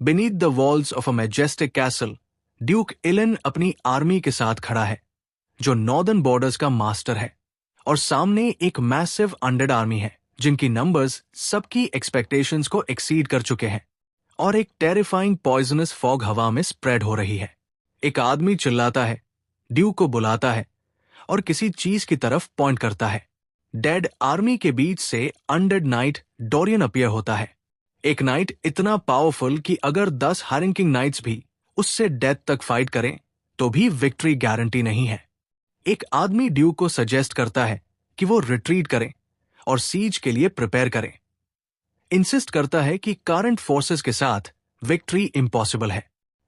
Beneath the walls of a majestic castle, Duke Elon अपनी army के साथ खड़ा है, जो नॉर्दर्न बॉर्डर्स का मास्टर है, और सामने एक मैसिव अनडेड आर्मी है जिनकी नंबर्स सबकी एक्सपेक्टेशंस को एक्सीड कर चुके हैं, और एक टेरिफाइंग पॉइजनस फॉग हवा में स्प्रेड हो रही है। एक आदमी चिल्लाता है, ड्यूक को बुलाता है और किसी चीज की तरफ पॉइंट करता है। डेड आर्मी के बीच से अनडेड नाइट डोरियन अपीयर होता है। एक नाइट इतना पावरफुल कि अगर 10 हैरिंकिंग नाइट्स भी उससे डेथ तक फाइट करें तो भी विक्ट्री गारंटी नहीं है। एक आदमी ड्यूक को सजेस्ट करता है कि वो रिट्रीट करें और सीज के लिए प्रिपेयर करें। इंसिस्ट करता है कि करंट फोर्सेस के साथ विक्ट्री इम्पॉसिबल है।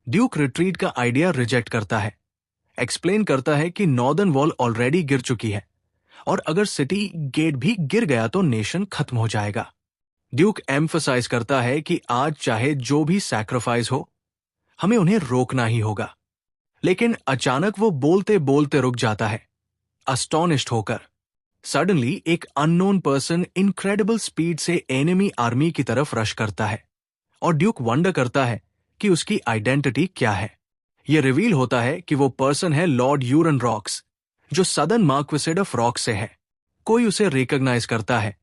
ड्यूक रिट्रीट का आइडिया रिजेक्ट करता है, एक्सप्लेन करता है कि नॉर्दर्न वॉल ऑलरेडी गिर चुकी है और अगर सिटी गेट भी गिर गया तो नेशन खत्म हो जाएगा। ड्यूक एम्फसाइज करता है कि आज चाहे जो भी सैक्रिफाइस हो, हमें उन्हें रोकना ही होगा। लेकिन अचानक वो बोलते बोलते रुक जाता है, अस्टोनिश्ड होकर। सडनली एक अननोन पर्सन इनक्रेडिबल स्पीड से एनिमी आर्मी की तरफ रश करता है और ड्यूक वंडर करता है कि उसकी आइडेंटिटी क्या है। यह रिवील होता है कि वो पर्सन है लॉर्ड यूरन रॉक्स, जो सदर्न मार्क्विसेड ऑफ रॉक से है। कोई उसे रिकॉग्नाइज करता है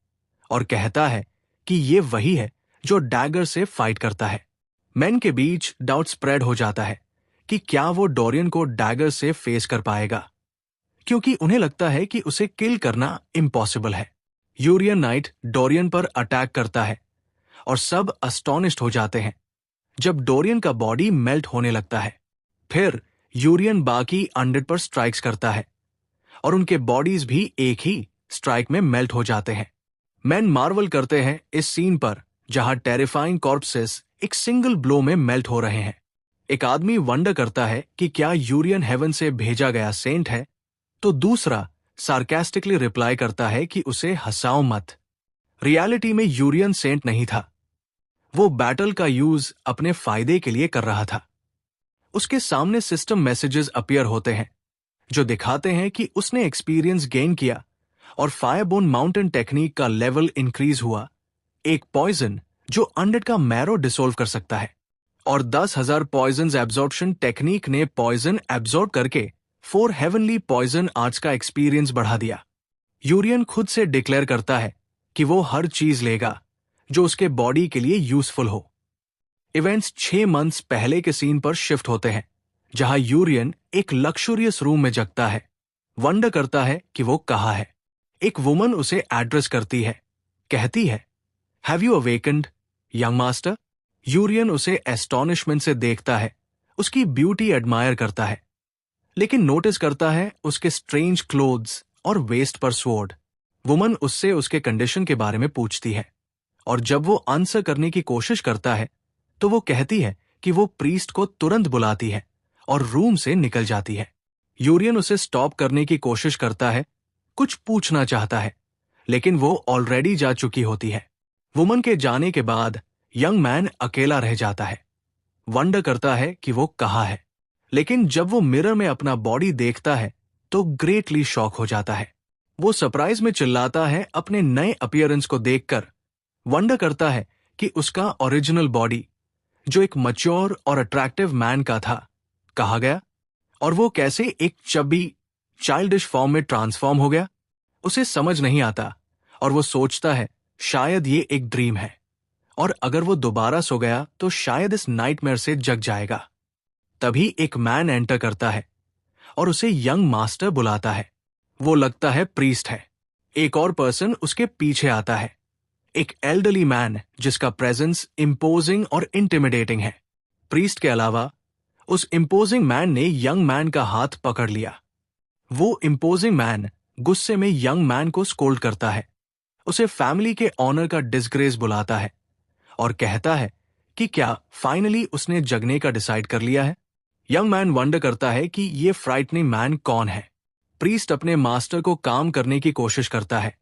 और कहता है कि ये वही है जो डैगर से फाइट करता है। मैन के बीच डाउट स्प्रेड हो जाता है कि क्या वो डोरियन को डैगर से फेस कर पाएगा, क्योंकि उन्हें लगता है कि उसे किल करना इम्पॉसिबल है। यूरियन नाइट डोरियन पर अटैक करता है और सब अस्टोनिश्ड हो जाते हैं जब डोरियन का बॉडी मेल्ट होने लगता है। फिर यूरियन बाकी अनडेड पर स्ट्राइक्स करता है और उनके बॉडीज भी एक ही स्ट्राइक में मेल्ट हो जाते हैं। मैन मार्वल करते हैं इस सीन पर जहां टेरिफाइंग कॉर्प्सेस एक सिंगल ब्लो में मेल्ट हो रहे हैं। एक आदमी वंडर करता है कि क्या यूरियन हेवन से भेजा गया सेंट है, तो दूसरा सार्कास्टिकली रिप्लाई करता है कि उसे हंसाओ मत। रियलिटी में यूरियन सेंट नहीं था, वो बैटल का यूज अपने फायदे के लिए कर रहा था। उसके सामने सिस्टम मैसेजेस अपीयर होते हैं जो दिखाते हैं कि उसने एक्सपीरियंस गेन किया और फायरबोर्न माउंटेन टेक्निक का लेवल इंक्रीज हुआ। एक पॉइजन जो अनडेड का मैरो डिसोल्व कर सकता है, और 10,000 पॉइजन एब्जॉर्प्शन टेक्निक ने पॉइजन एब्जॉर्ब करके 4 हेवनली पॉइजन आर्ट्स का एक्सपीरियंस बढ़ा दिया। यूरियन खुद से डिक्लेयर करता है कि वो हर चीज लेगा जो उसके बॉडी के लिए यूजफुल हो। इवेंट्स 6 मंथ्स पहले के सीन पर शिफ्ट होते हैं, जहां यूरियन एक लक्सुरियस रूम में जगता है। वंडर करता है कि वो कहाँ है। एक वुमन उसे एड्रेस करती है, कहती है, have you awakened young master? Yurian उसे एस्टोनिशमेंट से देखता है, उसकी ब्यूटी एडमायर करता है, लेकिन नोटिस करता है उसके स्ट्रेंज क्लोथ्स और वेस्ट पर स्वॉर्ड। वुमन उससे उसके कंडीशन के बारे में पूछती है, और जब वो आंसर करने की कोशिश करता है तो वो कहती है कि वो प्रीस्ट को तुरंत बुलाती है और रूम से निकल जाती है। यूरियन उसे स्टॉप करने की कोशिश करता है, कुछ पूछना चाहता है, लेकिन वो ऑलरेडी जा चुकी होती है। वुमन के जाने के बाद यंग मैन अकेला रह जाता है, वंडर करता है कि वो कहाँ है। लेकिन जब वो मिरर में अपना बॉडी देखता है तो ग्रेटली शॉक हो जाता है। वो सरप्राइज में चिल्लाता है अपने नए अपीयरेंस को देखकर। वंडर करता है कि उसका ओरिजिनल बॉडी, जो एक मैच्योर और अट्रैक्टिव मैन का था, कहाँ गया और वो कैसे एक चबी चाइल्डिश फॉर्म में ट्रांसफॉर्म हो गया। उसे समझ नहीं आता और वो सोचता है शायद ये एक ड्रीम है, और अगर वो दोबारा सो गया तो शायद इस नाइटमेयर से जग जाएगा। तभी एक मैन एंटर करता है और उसे यंग मास्टर बुलाता है। वो लगता है प्रीस्ट है। एक और पर्सन उसके पीछे आता है, एक एल्डरली मैन जिसका प्रेजेंस इम्पोजिंग और इंटिमिडेटिंग है। प्रीस्ट के अलावा उस इम्पोजिंग मैन ने यंग मैन का हाथ पकड़ लिया। वो इम्पोजिंग मैन गुस्से में यंग मैन को स्कोल्ड करता है, उसे फैमिली के ऑनर का डिसग्रेस बुलाता है और कहता है कि क्या फाइनली उसने जगने का डिसाइड कर लिया है। यंग मैन वंडर करता है कि ये फ्राइटनिंग मैन कौन है। प्रीस्ट अपने मास्टर को काम करने की कोशिश करता है,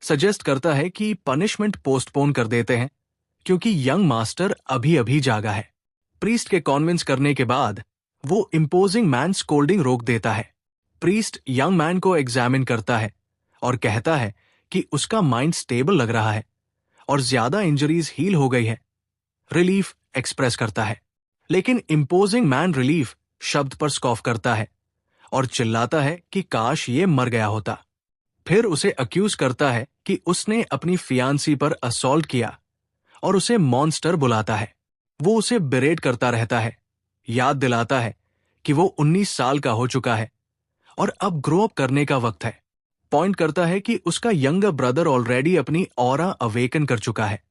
सजेस्ट करता है कि पनिशमेंट पोस्टपोन कर देते हैं क्योंकि यंग मास्टर अभी अभी जागा है। प्रीस्ट के कॉन्विंस करने के बाद वो इम्पोजिंग मैन स्कोल्डिंग रोक देता है। प्रीस्ट यंग मैन को एग्जामिन करता है और कहता है कि उसका माइंड स्टेबल लग रहा है और ज्यादा इंजरीज हील हो गई है। रिलीफ एक्सप्रेस करता है। लेकिन इम्पोजिंग मैन रिलीफ शब्द पर स्कॉफ करता है और चिल्लाता है कि काश ये मर गया होता। फिर उसे अक्यूज करता है कि उसने अपनी फियांसी पर असॉल्ट किया और उसे मॉन्स्टर बुलाता है। वो उसे बेरेट करता रहता है, याद दिलाता है कि वो 19 साल का हो चुका है और अब ग्रो अप करने का वक्त है। पॉइंट करता है कि उसका यंगर ब्रदर ऑलरेडी अपनी ऑरा अवेकन कर चुका है,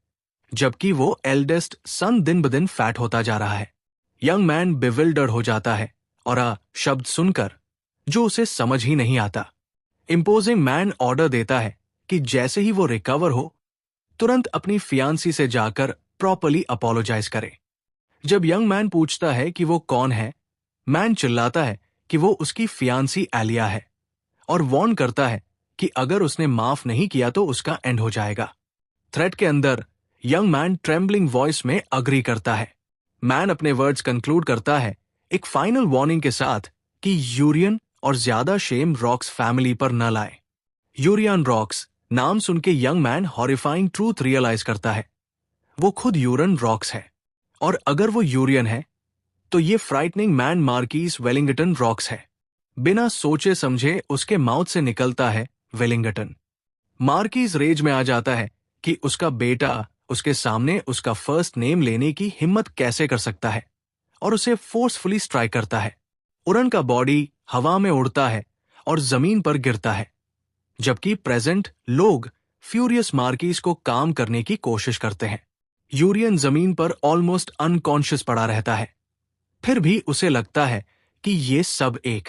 जबकि वो एल्डेस्ट सन दिन ब दिन फैट होता जा रहा है। यंग मैन बिविल्डर्ड हो जाता है और शब्द सुनकर जो उसे समझ ही नहीं आता। इम्पोजिंग मैन ऑर्डर देता है कि जैसे ही वो रिकवर हो तुरंत अपनी फियांसी से जाकर प्रॉपर्ली अपोलोजाइज करे। जब यंग मैन पूछता है कि वो कौन है, मैन चिल्लाता है कि वो उसकी फियांसी एलिया है और वार्न करता है कि अगर उसने माफ नहीं किया तो उसका एंड हो जाएगा। थ्रेट के अंदर यंग मैन ट्रेम्बलिंग वॉइस में अग्री करता है। मैन अपने वर्ड्स कंक्लूड करता है एक फाइनल वार्निंग के साथ कि यूरियन और ज्यादा शेम रॉक्स फैमिली पर न लाए। यूरियन रॉक्स नाम सुन के young man horrifying truth realise करता है। वो खुद यूरन रॉक्स है और अगर वो यूरियन है तो ये frightening man marquees Wellington rocks है। बिना सोचे समझे उसके माउथ से निकलता है वेलिंगटन। मार्कीज रेज में आ जाता है कि उसका बेटा उसके सामने उसका फर्स्ट नेम लेने की हिम्मत कैसे कर सकता है और उसे फोर्सफुली स्ट्राइक करता है। उरन का बॉडी हवा में उड़ता है और जमीन पर गिरता है, जबकि प्रेजेंट लोग फ्यूरियस मार्कीज को काम करने की कोशिश करते हैं। यूरियन जमीन पर ऑलमोस्ट अनकॉन्शियस पड़ा रहता है। फिर भी उसे लगता है कि ये सब एक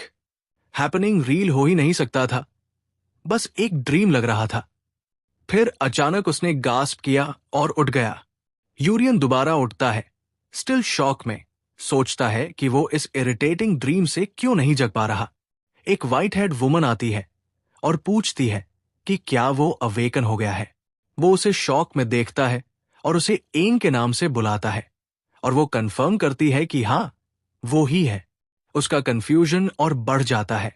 हैपनिंग रील हो ही नहीं सकता था, बस एक ड्रीम लग रहा था। फिर अचानक उसने गास्प किया और उठ गया। यूरियन दोबारा उठता है, स्टिल शॉक में, सोचता है कि वो इस इरिटेटिंग ड्रीम से क्यों नहीं जग पा रहा। एक व्हाइट हेड वुमन आती है और पूछती है कि क्या वो अवेकन हो गया है। वो उसे शॉक में देखता है और उसे एंग के नाम से बुलाता है और वो कंफर्म करती है कि हाँ, वो ही है। उसका कंफ्यूजन और बढ़ जाता है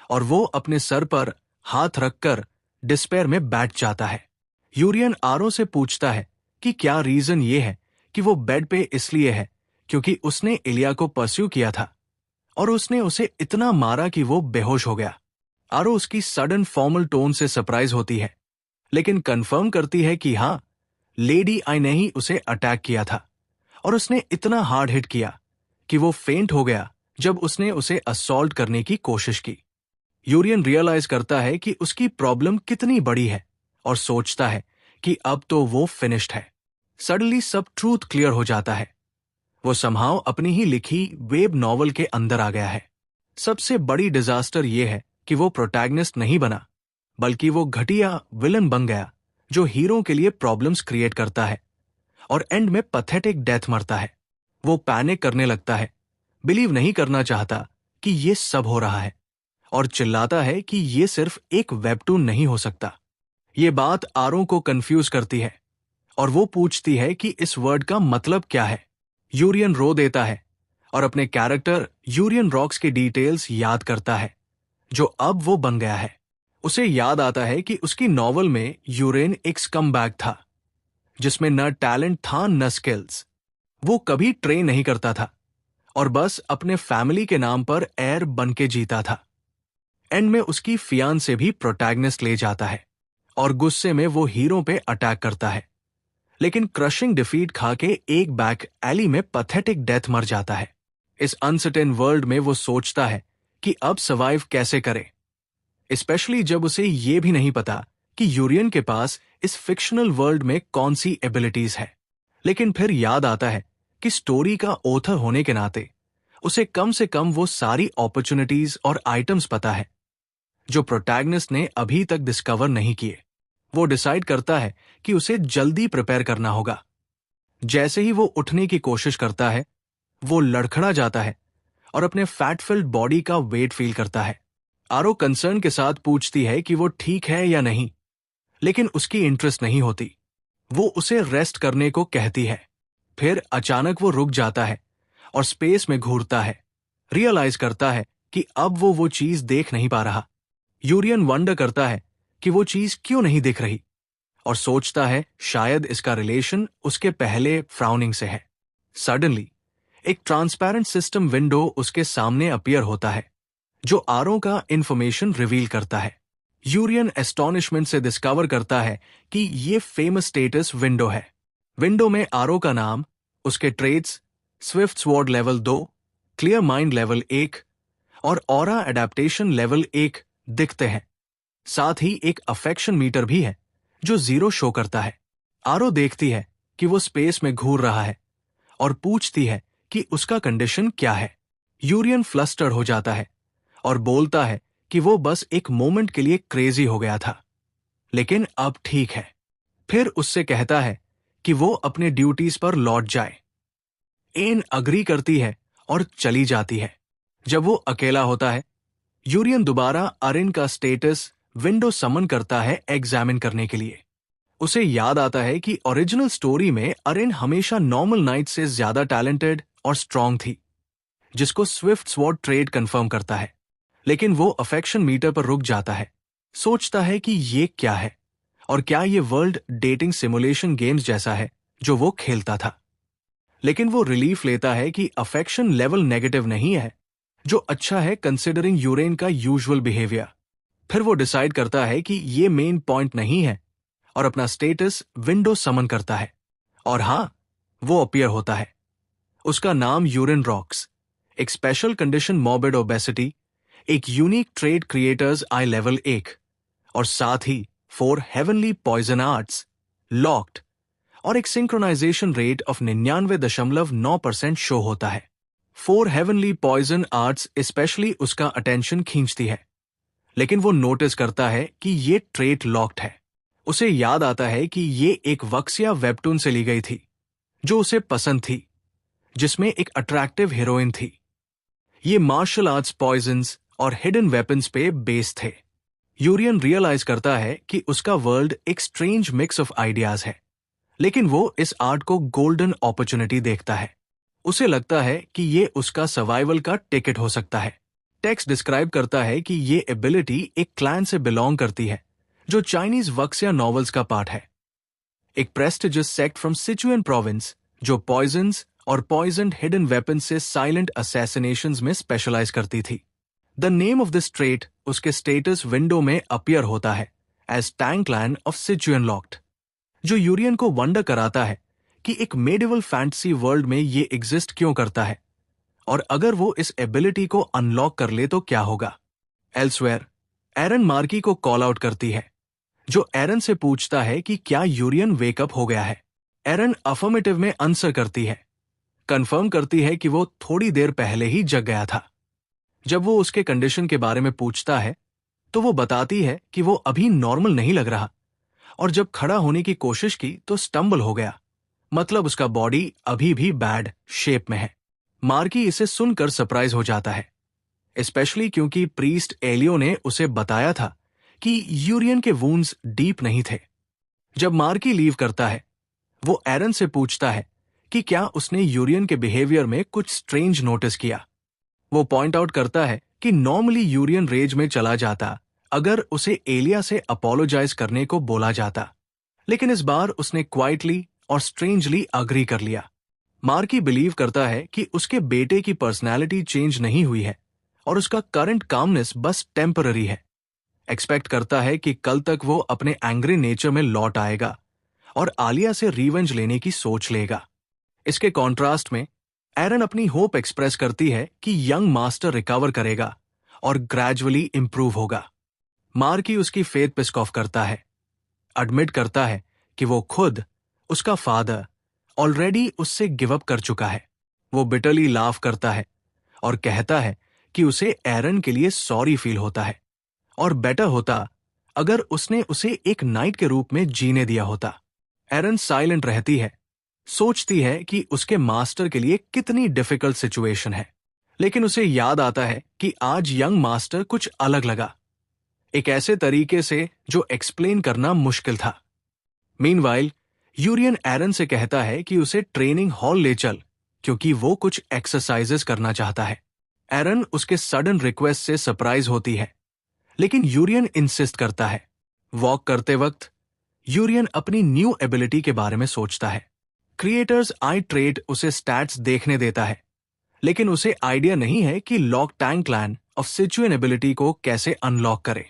और वो अपने सर पर हाथ रखकर डिस्पेयर में बैठ जाता है। यूरियन आरो से पूछता है कि क्या रीजन ये है कि वो बेड पे इसलिए है क्योंकि उसने इलिया को परस्यू किया था और उसने उसे इतना मारा कि वो बेहोश हो गया। आरो उसकी सडन फॉर्मल टोन से सरप्राइज होती है, लेकिन कंफर्म करती है कि हाँ, लेडी आई ने ही उसे अटैक किया था और उसने इतना हार्ड हिट किया कि वो फेंट हो गया जब उसने उसे असॉल्ट करने की कोशिश की। यूरियन रियलाइज करता है कि उसकी प्रॉब्लम कितनी बड़ी है और सोचता है कि अब तो वो फिनिश्ड है। सडनली सब ट्रूथ क्लियर हो जाता है। वो समहाउ अपनी ही लिखी वेब नॉवल के अंदर आ गया है। सबसे बड़ी डिजास्टर ये है कि वो प्रोटैगनिस्ट नहीं बना, बल्कि वो घटिया विलन बन गया जो हीरो के लिए प्रॉब्लम्स क्रिएट करता है और एंड में पैथेटिक डेथ मरता है। वो पैनिक करने लगता है, बिलीव नहीं करना चाहता कि ये सब हो रहा है और चिल्लाता है कि ये सिर्फ एक वेबटून नहीं हो सकता। ये बात आरो को कंफ्यूज करती है और वो पूछती है कि इस वर्ड का मतलब क्या है। यूरियन रो देता है और अपने कैरेक्टर यूरियन रॉक्स की डिटेल्स याद करता है जो अब वो बन गया है। उसे याद आता है कि उसकी नॉवल में यूरेन एक स्कमबैग था जिसमें न टैलेंट था न स्किल्स। वो कभी ट्रेन नहीं करता था और बस अपने फैमिली के नाम पर एयर बन के जीता था। एंड में उसकी फियान से भी प्रोटैगनिस्ट ले जाता है और गुस्से में वो हीरो पे अटैक करता है, लेकिन क्रशिंग डिफीट खा के एक बैक एली में पैथेटिक डेथ मर जाता है। इस अनसर्टेन वर्ल्ड में वो सोचता है कि अब सर्वाइव कैसे करे, स्पेशली जब उसे ये भी नहीं पता कि यूरियन के पास इस फिक्शनल वर्ल्ड में कौन सी एबिलिटीज है। लेकिन फिर याद आता है कि स्टोरी का ऑथर होने के नाते उसे कम से कम वो सारी अपॉर्चुनिटीज और आइटम्स पता है जो प्रोटैगनिस्ट ने अभी तक डिस्कवर नहीं किए। वो डिसाइड करता है कि उसे जल्दी प्रिपेयर करना होगा। जैसे ही वो उठने की कोशिश करता है, वो लड़खड़ा जाता है और अपने फैट फिल्ड बॉडी का वेट फील करता है। आरो कंसर्न के साथ पूछती है कि वो ठीक है या नहीं, लेकिन उसकी इंटरेस्ट नहीं होती। वो उसे रेस्ट करने को कहती है। फिर अचानक वो रुक जाता है और स्पेस में घूरता है। रियलाइज करता है कि अब वो चीज देख नहीं पा रहा। यूरियन वंडर करता है कि वो चीज क्यों नहीं दिख रही और सोचता है शायद इसका रिलेशन उसके पहले फ्राउनिंग से है। सडनली एक ट्रांसपेरेंट सिस्टम विंडो उसके सामने अपीयर होता है जो आरओ का इंफॉर्मेशन रिवील करता है। यूरियन एस्टॉनिशमेंट से डिस्कवर करता है कि ये फेमस स्टेटस विंडो है। विंडो में आरओ का नाम, उसके traits, swift sword level 2, clear mind level 1 और ऑरा एडेप्टेशन लेवल 1 दिखते हैं। साथ ही एक अफेक्शन मीटर भी है जो 0 शो करता है। आरओ देखती है कि वो स्पेस में घूर रहा है और पूछती है कि उसका कंडीशन क्या है। यूरियन फ्लस्टर्ड हो जाता है और बोलता है कि वो बस एक मोमेंट के लिए क्रेजी हो गया था, लेकिन अब ठीक है। फिर उससे कहता है कि वो अपने ड्यूटीज पर लौट जाए। एन अग्री करती है और चली जाती है। जब वो अकेला होता है, यूरियन दोबारा अरिन का स्टेटस विंडो समन करता है एग्जामिन करने के लिए। उसे याद आता है कि ओरिजिनल स्टोरी में अरिन हमेशा नॉर्मल नाइट से ज्यादा टैलेंटेड और स्ट्रांग थी, जिसको स्विफ्ट स्वॉर्ड ट्रेड कंफर्म करता है। लेकिन वो अफेक्शन मीटर पर रुक जाता है, सोचता है कि ये क्या है और क्या ये वर्ल्ड डेटिंग सिमुलेशन गेम्स जैसा है जो वो खेलता था। लेकिन वो रिलीफ लेता है कि अफेक्शन लेवल नेगेटिव नहीं है, जो अच्छा है कंसिडरिंग यूरेन का यूजुअल बिहेवियर। फिर वो डिसाइड करता है कि ये मेन पॉइंट नहीं है और अपना स्टेटस विंडो समन करता है। और हां, वो अपीयर होता है। उसका नाम यूरिन रॉक्स, एक स्पेशल कंडीशन मॉर्बिड ओबेसिटी, एक unique trade creators I level 1 और साथ ही 4 हेवनली पॉइजन आर्ट्स लॉक्ड और एक सिंक्रोनाइजेशन रेट ऑफ 99.9% शो होता है। 4 हेवनली पॉइजन आर्ट्स स्पेशली उसका अटेंशन खींचती है, लेकिन वो नोटिस करता है कि ये ट्रेट लॉक्ड है। उसे याद आता है कि ये एक वक्सिया वेबटून से ली गई थी जो उसे पसंद थी, जिसमें एक अट्रैक्टिव हीरोइन थी। ये मार्शल आर्ट्स पॉइजन्स और हिडन वेपन्स पे बेस थे। यूरियन रियलाइज करता है कि उसका वर्ल्ड एक स्ट्रेंज मिक्स ऑफ आइडियाज है, लेकिन वो इस आर्ट को गोल्डन अपॉर्चुनिटी देखता है। उसे लगता है कि ये उसका सर्वाइवल का टिकट हो सकता है। टेक्स्ट डिस्क्राइब करता है कि ये एबिलिटी एक क्लैन से बिलोंग करती है जो चाइनीज वक्सिया नॉवेल्स का पार्ट है, एक prestigious sect from Sichuan province जो पॉइजन्स और पॉइजन्ड हिडन वेपन्स से साइलेंट असैसिनेशंस में स्पेशलाइज करती थी। The name of this trait उसके स्टेटस विंडो में अपीयर होता है as Tang clan of Sichuan locked, जो यूरियन को वंडर कराता है कि एक मेडिवल फैंटेसी वर्ल्ड में ये एग्जिस्ट क्यों करता है और अगर वो इस एबिलिटी को अनलॉक कर ले तो क्या होगा। एल्सवेयर एरन मार्की को कॉल आउट करती है, जो एरन से पूछता है कि क्या यूरियन वेकअप हो गया है। एरन अफर्मेटिव में आंसर करती है, कंफर्म करती है कि वो थोड़ी देर पहले ही जग गया था। जब वो उसके कंडीशन के बारे में पूछता है तो वो बताती है कि वो अभी नॉर्मल नहीं लग रहा और जब खड़ा होने की कोशिश की तो स्टम्बल हो गया, मतलब उसका बॉडी अभी भी बैड शेप में है। मार्की इसे सुनकर सरप्राइज हो जाता है, स्पेशली क्योंकि प्रीस्ट एलियो ने उसे बताया था कि यूरियन के वुंड्स डीप नहीं थे। जब मार्की लीव करता है, वो एरन से पूछता है कि क्या उसने यूरियन के बिहेवियर में कुछ स्ट्रेंज नोटिस किया। वो पॉइंट आउट करता है कि नॉर्मली यूरियन रेज में चला जाता अगर उसे एलिया से अपोलोजाइज करने को बोला जाता, लेकिन इस बार उसने क्वाइटली और स्ट्रेंजली अग्री कर लिया। मार्की बिलीव करता है कि उसके बेटे की पर्सनैलिटी चेंज नहीं हुई है और उसका करंट कामनेस बस टेम्पररी है। एक्सपेक्ट करता है कि कल तक वो अपने एंग्री नेचर में लौट आएगा और आलिया से रिवेंज लेने की सोच लेगा। इसके कॉन्ट्रास्ट में एरन अपनी होप एक्सप्रेस करती है कि यंग मास्टर रिकवर करेगा और ग्रेजुअली इंप्रूव होगा। मार्की उसकी फेथ पे स्कॉफ करता है, एडमिट करता है कि वो खुद, उसका फादर, ऑलरेडी उससे गिव अप कर चुका है। वो बिटरली लाफ करता है और कहता है कि उसे एरन के लिए सॉरी फील होता है और बेटर होता अगर उसने उसे एक नाइट के रूप में जीने दिया होता। एरन साइलेंट रहती है, सोचती है कि उसके मास्टर के लिए कितनी डिफिकल्ट सिचुएशन है, लेकिन उसे याद आता है कि आज यंग मास्टर कुछ अलग लगा, एक ऐसे तरीके से जो एक्सप्लेन करना मुश्किल था। मीनवाइल यूरियन एरन से कहता है कि उसे ट्रेनिंग हॉल ले चल क्योंकि वो कुछ एक्सरसाइजेस करना चाहता है। एरन उसके सडन रिक्वेस्ट से सरप्राइज होती है, लेकिन यूरियन इंसिस्ट करता है। वॉक करते वक्त यूरियन अपनी न्यू एबिलिटी के बारे में सोचता है, क्रिएटर्स आई ट्रेट उसे स्टैट्स देखने देता है, लेकिन उसे आइडिया नहीं है कि lock Tang clan of Sichuan ability को कैसे अनलॉक करे।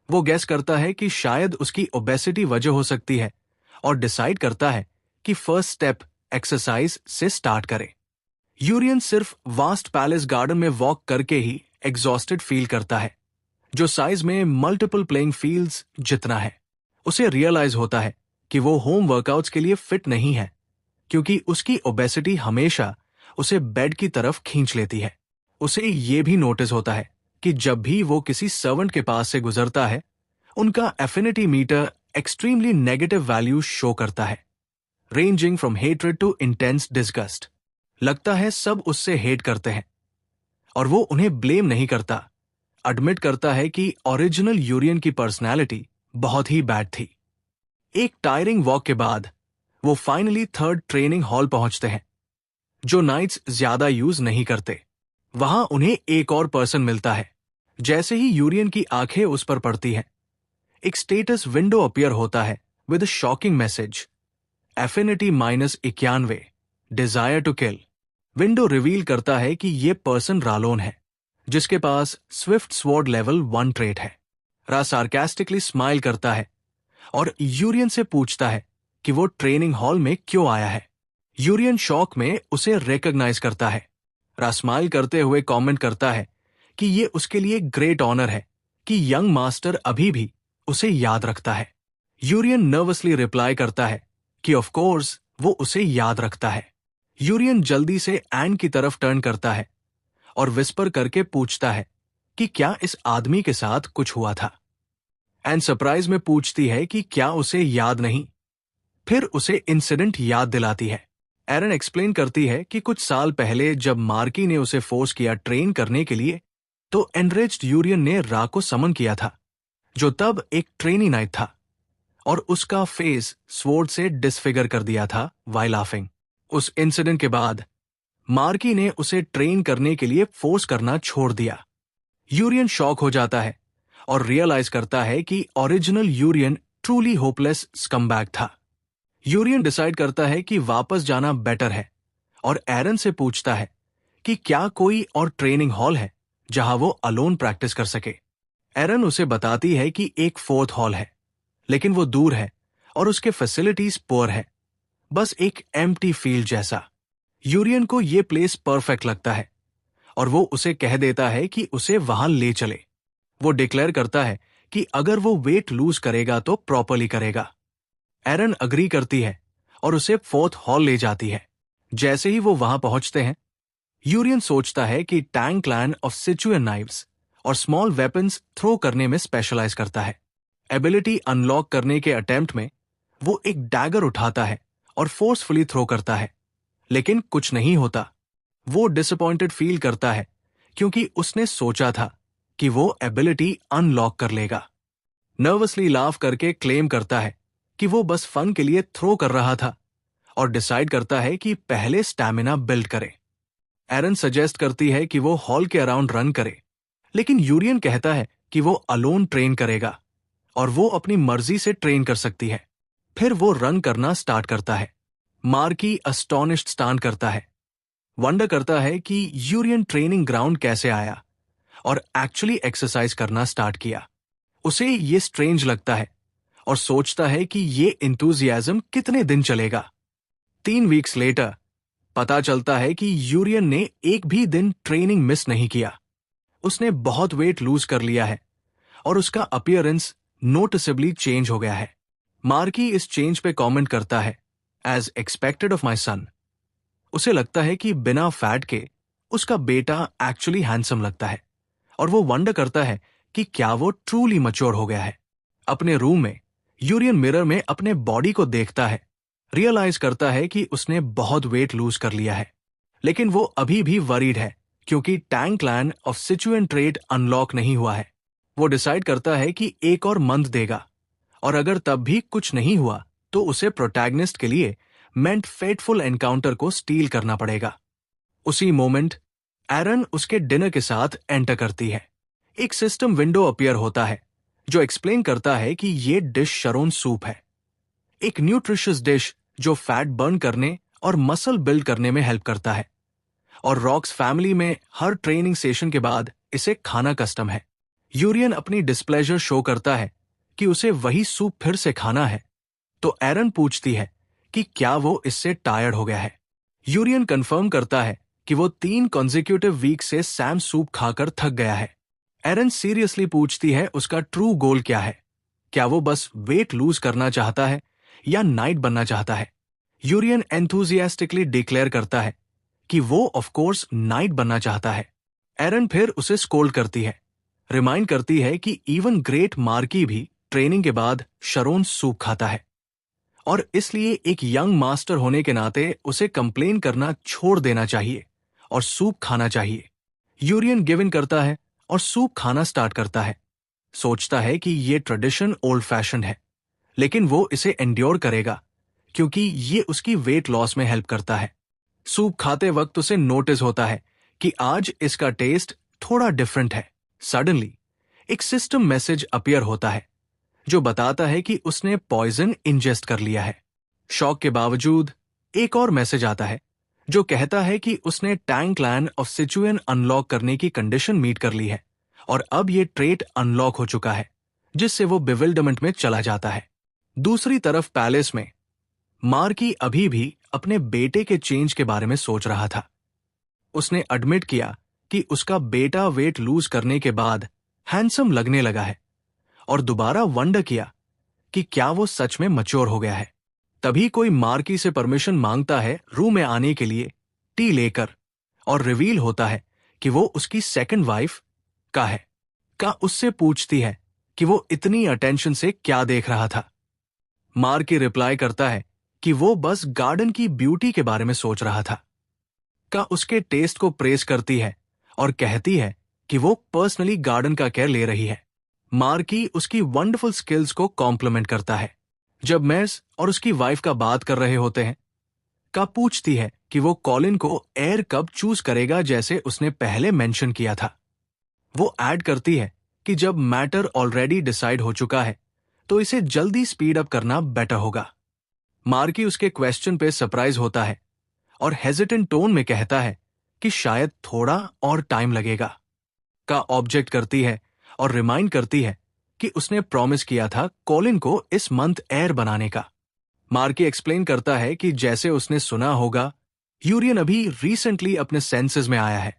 वो गेस करता है कि शायद उसकी ओबेसिटी वजह हो सकती है और डिसाइड करता है कि फर्स्ट स्टेप एक्सरसाइज से स्टार्ट करे। यूरियन सिर्फ वास्ट पैलेस गार्डन में वॉक करके ही एग्जॉस्टेड फील करता है, जो साइज में मल्टीपल प्लेइंग फील्ड्स जितना है। उसे रियलाइज होता है कि वो होम वर्कआउट्स के लिए फिट नहीं है, क्योंकि उसकी ओबेसिटी हमेशा उसे बेड की तरफ खींच लेती है। उसे ये भी नोटिस होता है कि जब भी वो किसी सर्वेंट के पास से गुजरता है, उनका affinity meter extremely negative value show करता है, ranging from hatred to intense disgust. लगता है सब उससे हेट करते हैं, और वो उन्हें ब्लेम नहीं करता, एडमिट करता है कि ओरिजिनल यूरियन की पर्सनैलिटी बहुत ही बैड थी। एक टायरिंग वॉक के बाद वो फाइनली थर्ड ट्रेनिंग हॉल पहुंचते हैं, जो नाइट्स ज्यादा यूज नहीं करते। वहां उन्हें एक और पर्सन मिलता है। जैसे ही यूरियन की आंखें उस पर पड़ती हैं, एक स्टेटस विंडो अपीयर होता है with a shocking message, affinity -91, desire to kill. Window reveal करता है कि ये पर्सन रालोन है, जिसके पास स्विफ्ट स्वॉर्ड लेवल 1 ट्रेट है। रा सार्कास्टिकली स्माइल करता है और यूरियन से पूछता है कि वो ट्रेनिंग हॉल में क्यों आया है। यूरियन शॉक में उसे रिकॉग्नाइज करता है। रा स्माइल करते हुए कमेंट करता है कि ये उसके लिए ग्रेट ऑनर है कि यंग मास्टर अभी भी उसे याद रखता है। यूरियन नर्वसली रिप्लाई करता है कि ऑफ कोर्स वो उसे याद रखता है। यूरियन जल्दी से एन की तरफ टर्न करता है और विस्पर करके पूछता है कि क्या इस आदमी के साथ कुछ हुआ था। एन सरप्राइज में पूछती है कि क्या उसे याद नहीं। फिर उसे इंसिडेंट याद दिलाती है। एरन एक्सप्लेन करती है कि कुछ साल पहले जब मार्की ने उसे फोर्स किया ट्रेन करने के लिए, तो एनरिच्ड यूरियन ने रा को समन किया था, जो तब एक ट्रेनी नाइट था, और उसका फेस स्वॉर्ड से डिसफिगर कर दिया था व्हाइल लाफिंग। उस इंसिडेंट के बाद मार्की ने उसे ट्रेन करने के लिए फोर्स करना छोड़ दिया। यूरियन शॉक हो जाता है और रियलाइज करता है कि ओरिजिनल यूरियन ट्रूली होपलेस स्कमबैग था। यूरियन डिसाइड करता है कि वापस जाना बेटर है और एरन से पूछता है कि क्या कोई और ट्रेनिंग हॉल है जहां वो अलोन प्रैक्टिस कर सके। एरन उसे बताती है कि एक फोर्थ हॉल है, लेकिन वो दूर है और उसके फैसिलिटीज पुअर है, बस एक एम्प्टी फील्ड जैसा। यूरियन को ये प्लेस परफेक्ट लगता है और वो उसे कह देता है कि उसे वहां ले चले। वो डिक्लेयर करता है कि अगर वो वेट लूज करेगा तो प्रॉपरली करेगा। एरन अग्री करती है और उसे फोर्थ हॉल ले जाती है। जैसे ही वो वहां पहुंचते हैं, यूरियन सोचता है कि टैंग क्लैन ऑफ सिचुएन नाइव्स और स्मॉल वेपन्स थ्रो करने में स्पेशलाइज करता है। एबिलिटी अनलॉक करने के अटेम्प्ट में वो एक डैगर उठाता है और फोर्सफुली थ्रो करता है, लेकिन कुछ नहीं होता। वो डिसअपॉइंटेड फील करता है क्योंकि उसने सोचा था कि वो एबिलिटी अनलॉक कर लेगा। नर्वसली लाफ करके क्लेम करता है कि वो बस फन के लिए थ्रो कर रहा था और डिसाइड करता है कि पहले स्टैमिना बिल्ड करे। एरन सजेस्ट करती है कि वो हॉल के अराउंड रन करे, लेकिन यूरियन कहता है कि वो अलोन ट्रेन करेगा और वो अपनी मर्जी से ट्रेन कर सकती है। फिर वो रन करना स्टार्ट करता है। मार्की अस्टॉनिश्ड स्टांड करता है, वंडर करता है कि यूरियन ट्रेनिंग ग्राउंड कैसे आया और एक्चुअली एक्सरसाइज करना स्टार्ट किया। उसे ये स्ट्रेंज लगता है और सोचता है कि ये इंथुजियाज्म कितने दिन चलेगा। 3 वीक्स लेटर पता चलता है कि यूरियन ने एक भी दिन ट्रेनिंग मिस नहीं किया। उसने बहुत वेट लूज कर लिया है और उसका अपीयरेंस नोटिसेबली चेंज हो गया है। मार्की इस चेंज पे कमेंट करता है, एज एक्सपेक्टेड ऑफ माई सन। उसे लगता है कि बिना फैट के उसका बेटा एक्चुअली हैंडसम लगता है और वो वंडर करता है कि क्या वो ट्रूली मैच्योर हो गया है। अपने रूम में यूरियन मिरर में अपने बॉडी को देखता है, रियलाइज करता है कि उसने बहुत वेट लूज कर लिया है, लेकिन वो अभी भी वरीड है क्योंकि Tang clan of Sichuan trait unlock नहीं हुआ है। वो डिसाइड करता है कि एक और मंथ देगा और अगर तब भी कुछ नहीं हुआ तो उसे प्रोटैगनिस्ट के लिए मेंट फेटफुल एनकाउंटर को स्टील करना पड़ेगा। उसी मोमेंट एरन उसके डिनर के साथ एंटर करती है। एक सिस्टम विंडो अपीयर होता है जो एक्सप्लेन करता है कि ये डिश शरोन सूप है, एक न्यूट्रिशियस डिश जो फैट बर्न करने और मसल बिल्ड करने में हेल्प करता है। और रॉक्स फैमिली में हर ट्रेनिंग सेशन के बाद इसे खाना कस्टम है। यूरियन अपनी डिस्प्लेजर शो करता है कि उसे वही सूप फिर से खाना है, तो एरन पूछती है कि क्या वो इससे टायर्ड हो गया है। यूरियन कंफर्म करता है कि वो 3 कॉन्जिक्यूटिव वीक से सैम सूप खाकर थक गया है। एरन सीरियसली पूछती है उसका ट्रू गोल क्या है। क्या वो बस वेट लूज करना चाहता है या नाइट बनना चाहता है। यूरियन एंथुजियास्टिकली डिक्लेयर करता है कि वो ऑफ कोर्स नाइट बनना चाहता है। एरन फिर उसे स्कोल्ड करती है, रिमाइंड करती है कि इवन ग्रेट मार्की भी ट्रेनिंग के बाद शरोन सूप खाता है और इसलिए एक यंग मास्टर होने के नाते उसे कंप्लेन करना छोड़ देना चाहिए और सूप खाना चाहिए। यूरियन गिव इन करता है और सूप खाना स्टार्ट करता है। सोचता है कि ये ट्रेडिशन ओल्ड फैशन है, लेकिन वो इसे एंड्योर करेगा क्योंकि ये उसकी वेट लॉस में हेल्प करता है। सूप खाते वक्त उसे नोटिस होता है कि आज इसका टेस्ट थोड़ा डिफरेंट है। सडनली एक सिस्टम मैसेज अपीयर होता है जो बताता है कि उसने पॉइजन इंजेस्ट कर लिया है। शॉक के बावजूद एक और मैसेज आता है जो कहता है कि उसने टैंग क्लैन ऑफ सिचुएन अनलॉक करने की कंडीशन मीट कर ली है और अब ये ट्रेट अनलॉक हो चुका है, जिससे वो बिविल्डरमेंट में चला जाता है। दूसरी तरफ पैलेस में मार्की अभी भी अपने बेटे के चेंज के बारे में सोच रहा था। उसने एडमिट किया कि उसका बेटा वेट लूज करने के बाद हैंडसम लगने लगा है और दोबारा वंडर किया कि क्या वो सच में मैच्योर हो गया है। तभी कोई मार्की से परमिशन मांगता है रूम में आने के लिए टी लेकर, और रिवील होता है कि वो उसकी सेकंड वाइफ का है। का उससे पूछती है कि वो इतनी अटेंशन से क्या देख रहा था। मार्की रिप्लाई करता है कि वो बस गार्डन की ब्यूटी के बारे में सोच रहा था। का उसके टेस्ट को प्रेस करती है और कहती है कि वो पर्सनली गार्डन का केयर ले रही है। मार्की उसकी वंडरफुल स्किल्स को कॉम्प्लीमेंट करता है। जब मेर्स और उसकी वाइफ का बात कर रहे होते हैं, का पूछती है कि वो कॉलिन को एयर कब चूज करेगा जैसे उसने पहले मेंशन किया था। वो ऐड करती है कि जब मैटर ऑलरेडी डिसाइड हो चुका है तो इसे जल्दी स्पीड अप करना बेटर होगा। मार्की उसके क्वेश्चन पे सरप्राइज होता है और हेजिटेंट टोन में कहता है कि शायद थोड़ा और टाइम लगेगा। का ऑब्जेक्ट करती है और रिमाइंड करती है कि उसने प्रॉमिस किया था कॉलिन को इस मंथ एयर बनाने का। मार्की एक्सप्लेन करता है कि जैसे उसने सुना होगा, यूरियन अभी रिसेंटली अपने सेंसेस में आया है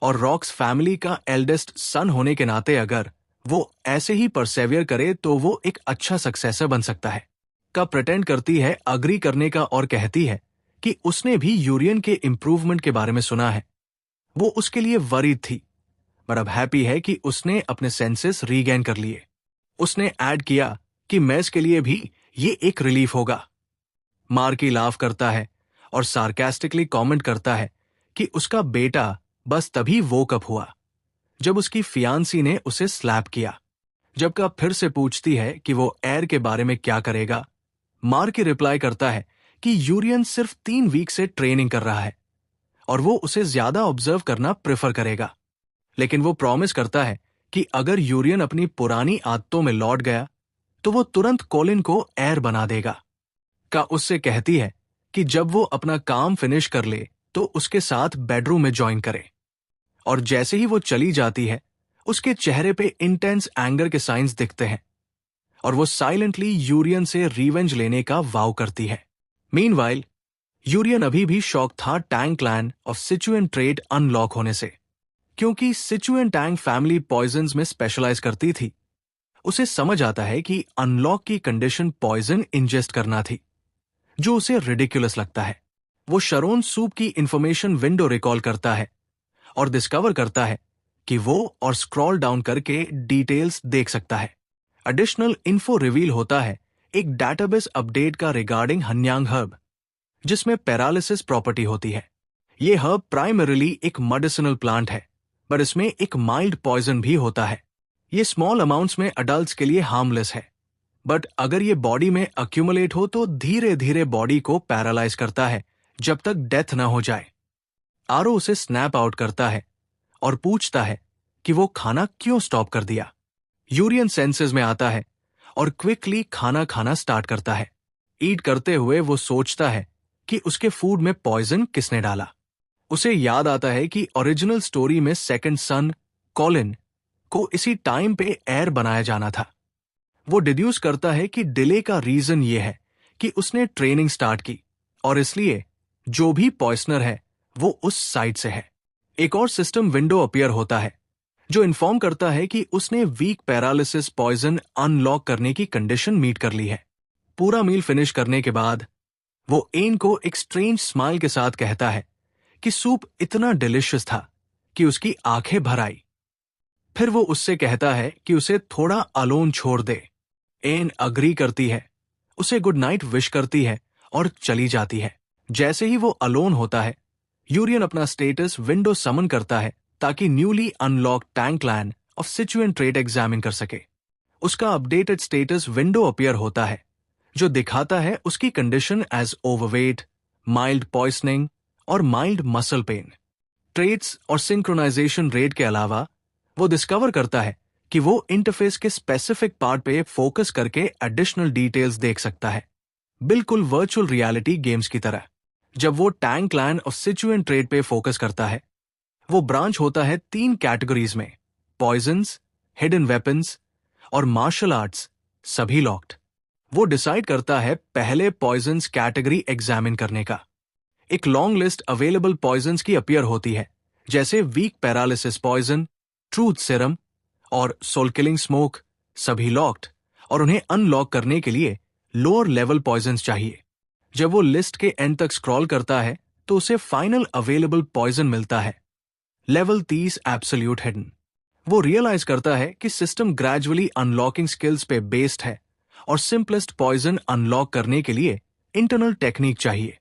और रॉक्स फैमिली का एल्डेस्ट सन होने के नाते अगर वो ऐसे ही परसेवियर करे तो वो एक अच्छा सक्सेसर बन सकता है। का प्रिटेंड करती है अग्री करने का और कहती है कि उसने भी यूरियन के इम्प्रूवमेंट के बारे में सुना है। वो उसके लिए वरीड थी, पर अब हैप्पी है कि उसने अपने सेंसेस रीगेन कर लिए। उसने ऐड किया कि मेस के लिए भी ये एक रिलीफ होगा। मार्की लाफ करता है और सार्कास्टिकली कमेंट करता है कि उसका बेटा बस तभी वोक अप हुआ जब उसकी फियांसी ने उसे स्लैप किया। जब का फिर से पूछती है कि वो एयर के बारे में क्या करेगा, मार्की रिप्लाई करता है कि यूरियन सिर्फ 3 वीक से ट्रेनिंग कर रहा है और वो उसे ज्यादा ऑब्जर्व करना प्रेफर करेगा, लेकिन वो प्रॉमिस करता है कि अगर यूरियन अपनी पुरानी आदतों में लौट गया तो वो तुरंत कॉलिन को एयर बना देगा। का उससे कहती है कि जब वो अपना काम फिनिश कर ले तो उसके साथ बेडरूम में ज्वाइन करे, और जैसे ही वो चली जाती है उसके चेहरे पे इंटेंस एंगर के साइंस दिखते हैं और वो साइलेंटली यूरियन से रिवेंज लेने का वाव करती है। मीनवाइल यूरियन अभी भी शॉक था Tang clan of Sichuan trait unlock होने से, क्योंकि सिचुएन टैंग फैमिली पॉइजन्स में स्पेशलाइज करती थी। उसे समझ आता है कि अनलॉक की कंडीशन पॉइजन इंजेस्ट करना थी, जो उसे रिडिकुलस लगता है। वो शरोन सूप की इंफॉर्मेशन विंडो रिकॉल करता है और डिस्कवर करता है कि वो और स्क्रॉल डाउन करके डिटेल्स देख सकता है। एडिशनल इन्फो रिवील होता है एक डेटाबेस अपडेट का रिगार्डिंग हन्यांग हर्ब, जिसमें पैरालिसिस प्रॉपर्टी होती है। ये हर्ब प्राइमरीली एक मेडिसिनल प्लांट है, पर इसमें एक माइल्ड पॉइजन भी होता है। ये स्मॉल अमाउंट्स में अडल्ट्स के लिए हार्मलेस है, बट अगर ये बॉडी में अक्यूमुलेट हो तो धीरे धीरे बॉडी को पैरालाइज करता है जब तक डेथ न हो जाए। आरो उसे स्नैप आउट करता है और पूछता है कि वो खाना क्यों स्टॉप कर दिया। यूरियन सेंसेस में आता है और क्विकली खाना खाना स्टार्ट करता है। ईट करते हुए वो सोचता है कि उसके फूड में पॉइजन किसने डाला। उसे याद आता है कि ओरिजिनल स्टोरी में सेकंड सन कॉलिन को इसी टाइम पे एयर बनाया जाना था। वो डिड्यूस करता है कि डिले का रीजन ये है कि उसने ट्रेनिंग स्टार्ट की और इसलिए जो भी पॉइजनर है वो उस साइड से है। एक और सिस्टम विंडो अपीयर होता है जो इन्फॉर्म करता है कि उसने वीक पैरालिसिस पॉइजन अनलॉक करने की कंडीशन मीट कर ली है। पूरा मील फिनिश करने के बाद वो एन को एक स्ट्रेंज स्माइल के साथ कहता है कि सूप इतना डिलिशियस था कि उसकी आंखें भर आई। फिर वो उससे कहता है कि उसे थोड़ा अलोन छोड़ दे। एन अग्री करती है, उसे गुड नाइट विश करती है और चली जाती है। जैसे ही वो अलोन होता है, यूरियन अपना स्टेटस विंडो समन करता है ताकि newly unlock tank land of सिचुएंट ट्रेट एग्जामिन कर सके। उसका अपडेटेड स्टेटस विंडो अपीयर होता है जो दिखाता है उसकी condition as overweight, mild poisoning और माइल्ड मसल पेन। ट्रेट्स और सिंक्रोनाइजेशन रेट के अलावा वो डिस्कवर करता है कि वो इंटरफेस के स्पेसिफिक पार्ट पे फोकस करके एडिशनल डिटेल्स देख सकता है, बिल्कुल वर्चुअल रियलिटी गेम्स की तरह। जब वो टैंक लैंड ऑफ सिचुएंट ट्रेट पे फोकस करता है, वो ब्रांच होता है 3 कैटेगरीज में, पॉइजन्स, हिडन वेपन्स और मार्शल आर्ट्स, सभी लॉक्ड। वो डिसाइड करता है पहले पॉइजन्स कैटेगरी एग्जामिन करने का। एक लॉन्ग लिस्ट अवेलेबल पॉइजन्स की अपीयर होती है, जैसे weak paralysis poison, truth serum और सोल किलिंग स्मोक, सभी लॉक्ड, और उन्हें अनलॉक करने के लिए लोअर लेवल पॉइजन्स चाहिए। जब वो लिस्ट के एंड तक स्क्रॉल करता है तो उसे फाइनल अवेलेबल पॉइजन मिलता है, लेवल 30 एब्सोल्यूट हिडन। वो रियलाइज करता है कि सिस्टम ग्रेजुअली अनलॉकिंग स्किल्स पे बेस्ड है और सिंपलेस्ट पॉइजन अनलॉक करने के लिए इंटरनल टेक्निक चाहिए।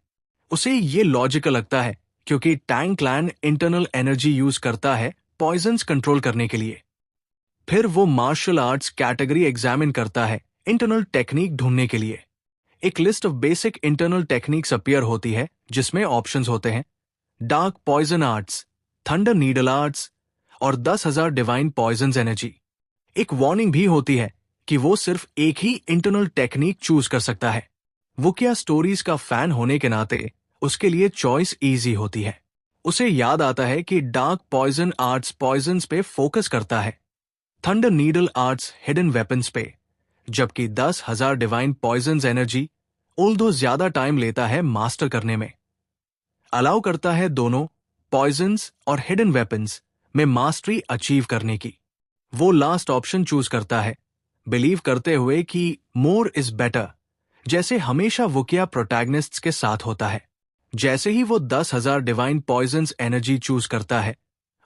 उसे ये लॉजिकल लगता है क्योंकि tank land internal energy use करता है पॉइजन्स कंट्रोल करने के लिए। फिर वो मार्शल आर्ट्स कैटेगरी एग्जामिन करता है इंटरनल टेक्निक ढूंढने के लिए। एक list of basic internal techniques appear होती है जिसमें ऑप्शंस होते हैं dark poison arts, thunder needle arts और 10,000 डिवाइन पॉइजन एनर्जी। एक वार्निंग भी होती है कि वो सिर्फ एक ही इंटरनल टेक्निक चूज कर सकता है। वो क्या स्टोरीज का फैन होने के नाते उसके लिए चॉइस इजी होती है। उसे याद आता है कि डार्क पॉइजन आर्ट्स पॉइजन्स पे फोकस करता है, thunder needle arts hidden weapons पे, जबकि 10,000 डिवाइन पॉइजन्स एनर्जी ओल्दो ज्यादा टाइम लेता है मास्टर करने में। अलाउ करता है दोनों पॉइजन्स और हिडन वेपन्स में मास्टरी अचीव करने की। वो लास्ट ऑप्शन चूज करता है, बिलीव करते हुए कि मोर इज बेटर, जैसे हमेशा वुकिया प्रोटैगनिस्ट्स के साथ होता है। जैसे ही वो 10,000 डिवाइन पॉइजन्स एनर्जी चूज करता है,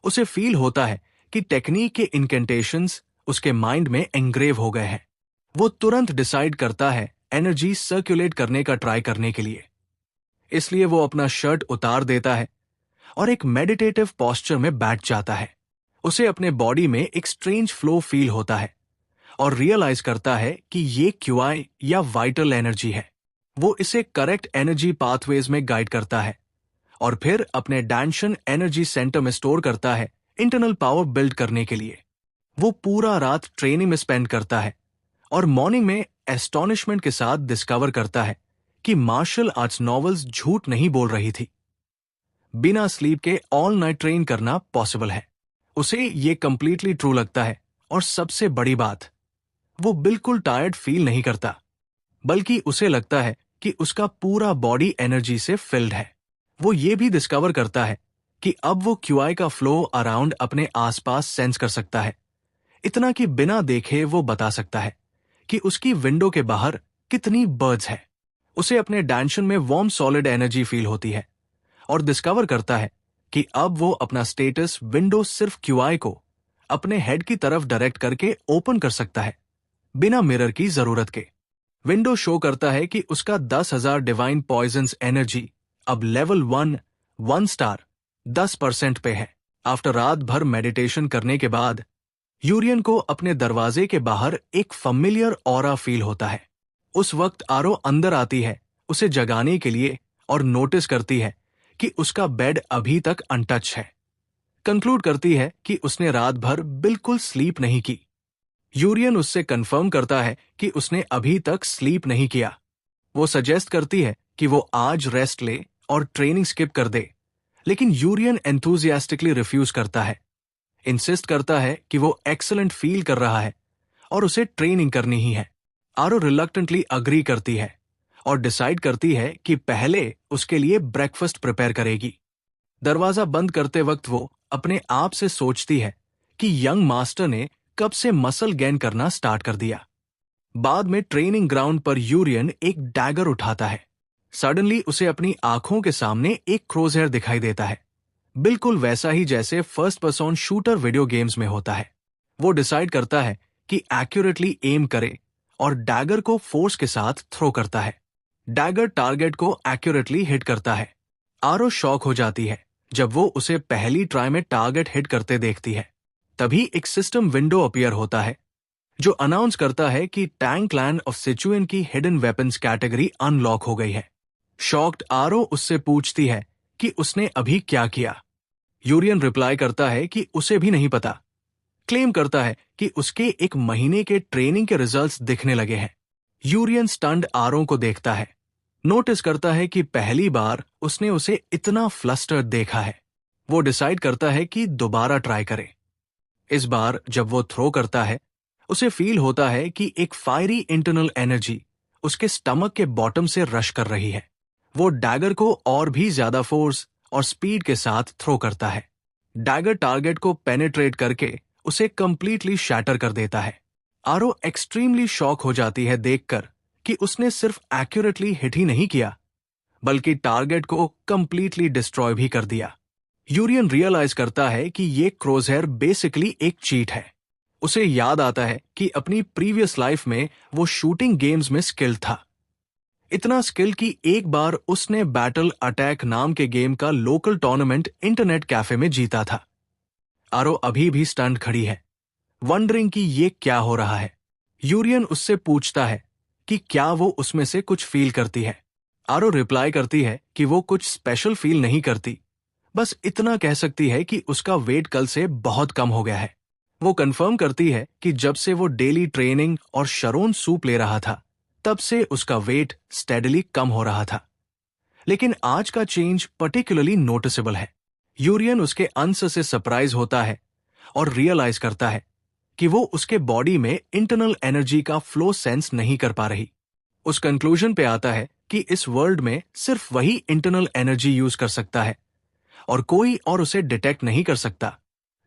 उसे फील होता है कि टेक्निक के इनकेंटेशंस उसके माइंड में एंग्रेव हो गए हैं। वो तुरंत डिसाइड करता है एनर्जी सर्कुलेट करने का ट्राई करने के लिए। इसलिए वो अपना शर्ट उतार देता है और एक मेडिटेटिव पोस्चर में बैठ जाता है। उसे अपने बॉडी में एक स्ट्रेंज फ्लो फील होता है और रियलाइज करता है कि ये क्यूआई या वाइटल एनर्जी है। वो इसे करेक्ट एनर्जी पाथवेज में गाइड करता है और फिर अपने डैंशन एनर्जी सेंटर में स्टोर करता है इंटरनल पावर बिल्ड करने के लिए। वो पूरा रात ट्रेनिंग में स्पेंड करता है और मॉर्निंग में एस्टॉनिशमेंट के साथ डिस्कवर करता है कि मार्शल आर्ट्स नॉवेल्स झूठ नहीं बोल रही थी। बिना स्लीप के ऑल नाइट ट्रेन करना पॉसिबल है। उसे ये कंप्लीटली ट्रू लगता है और सबसे बड़ी बात, वो बिल्कुल टायर्ड फील नहीं करता, बल्कि उसे लगता है कि उसका पूरा बॉडी एनर्जी से फिल्ड है। वो ये भी डिस्कवर करता है कि अब वो क्यूआई का फ्लो अराउंड अपने आसपास सेंस कर सकता है, इतना कि बिना देखे वो बता सकता है कि उसकी विंडो के बाहर कितनी बर्ड्स है। उसे अपने डैंशन में वार्म सॉलिड एनर्जी फील होती है और डिस्कवर करता है कि अब वो अपना स्टेटस विंडो सिर्फ क्यूआई को अपने हेड की तरफ डायरेक्ट करके ओपन कर सकता है, बिना मिरर की जरूरत के। विंडो शो करता है कि उसका 10,000 डिवाइन पॉइजन्स एनर्जी अब लेवल 1 स्टार 10% पे है। आफ्टर रात भर मेडिटेशन करने के बाद यूरियन को अपने दरवाजे के बाहर एक फैमिलियर ऑरा फील होता है। उस वक्त आरो अंदर आती है उसे जगाने के लिए और नोटिस करती है कि उसका बेड अभी तक अनटच है। कंक्लूड करती है कि उसने रात भर बिल्कुल स्लीप नहीं की। यूरियन उससे कंफर्म करता है कि उसने अभी तक स्लीप नहीं किया। वो सजेस्ट करती है कि वो आज रेस्ट ले और ट्रेनिंग स्किप कर दे, लेकिन यूरियन एंथुजियास्टिकली रिफ्यूज करता है, इंसिस्ट करता है कि वो एक्सीलेंट फील कर रहा है और उसे ट्रेनिंग करनी ही है। आरो रिलक्टेंटली अग्री करती है और डिसाइड करती है कि पहले उसके लिए ब्रेकफास्ट प्रिपेयर करेगी। दरवाजा बंद करते वक्त वो अपने आप से सोचती है कि यंग मास्टर ने कब से मसल गेन करना स्टार्ट कर दिया। बाद में ट्रेनिंग ग्राउंड पर यूरियन एक डैगर उठाता है। सडनली उसे अपनी आंखों के सामने एक क्रोसहेयर दिखाई देता है, बिल्कुल वैसा ही जैसे first person shooter video games में होता है। वो डिसाइड करता है कि एक्यूरेटली एम करे और डैगर को फोर्स के साथ थ्रो करता है। डैगर टारगेट को एक्यूरेटली हिट करता है। आरो शॉक हो जाती है जब वो उसे पहली ट्राई में टारगेट हिट करते देखती है। तभी एक सिस्टम विंडो अपीयर होता है जो अनाउंस करता है कि टैंक क्लैन ऑफ सिचुएन की हिडन वेपन्स कैटेगरी अनलॉक हो गई है। शॉक्ड आरो उससे पूछती है कि उसने अभी क्या किया। यूरियन रिप्लाई करता है कि उसे भी नहीं पता। क्लेम करता है कि उसके एक महीने के ट्रेनिंग के रिजल्ट्स दिखने लगे हैं। यूरियन स्टंड आरो को देखता है, नोटिस करता है कि पहली बार उसने उसे इतना फ्लस्टर्ड देखा है। वो डिसाइड करता है कि दोबारा ट्राई करे। इस बार जब वो थ्रो करता है, उसे फील होता है कि एक फायरी इंटरनल एनर्जी उसके स्टमक के बॉटम से रश कर रही है। वो डैगर को और भी ज्यादा फोर्स और स्पीड के साथ थ्रो करता है। डैगर टारगेट को पेनिट्रेट करके उसे कंप्लीटली शैटर कर देता है। आरो एक्सट्रीमली शॉक हो जाती है देखकर कि उसने सिर्फ एक्यूरेटली हिट ही नहीं किया, बल्कि टारगेट को कंप्लीटली डिस्ट्रॉय भी कर दिया। यूरियन रियलाइज करता है कि ये क्रोसहेयर बेसिकली एक चीट है। उसे याद आता है कि अपनी प्रीवियस लाइफ में वो शूटिंग गेम्स में स्किल्ड था। इतना स्किल कि एक बार उसने बैटल अटैक नाम के गेम का लोकल टूर्नामेंट इंटरनेट कैफे में जीता था। आरो अभी भी स्टंट खड़ी है, वंडरिंग कि ये क्या हो रहा है। यूरियन उससे पूछता है कि क्या वो उसमें से कुछ फील करती है। आरो रिप्लाई करती है कि वो कुछ स्पेशल फील नहीं करती, बस इतना कह सकती है कि उसका वेट कल से बहुत कम हो गया है। वो कंफर्म करती है कि जब से वो डेली ट्रेनिंग और शरोन सूप ले रहा था, तब से उसका वेट स्टेडली कम हो रहा था। लेकिन आज का चेंज पर्टिकुलरली नोटिसेबल है। यूरियन उसके आंसर से सरप्राइज होता है और रियलाइज करता है कि वो उसके बॉडी में इंटरनल एनर्जी का फ्लो सेंस नहीं कर पा रही। उस कंक्लूजन पे आता है कि इस वर्ल्ड में सिर्फ वही इंटरनल एनर्जी यूज कर सकता है और कोई और उसे डिटेक्ट नहीं कर सकता,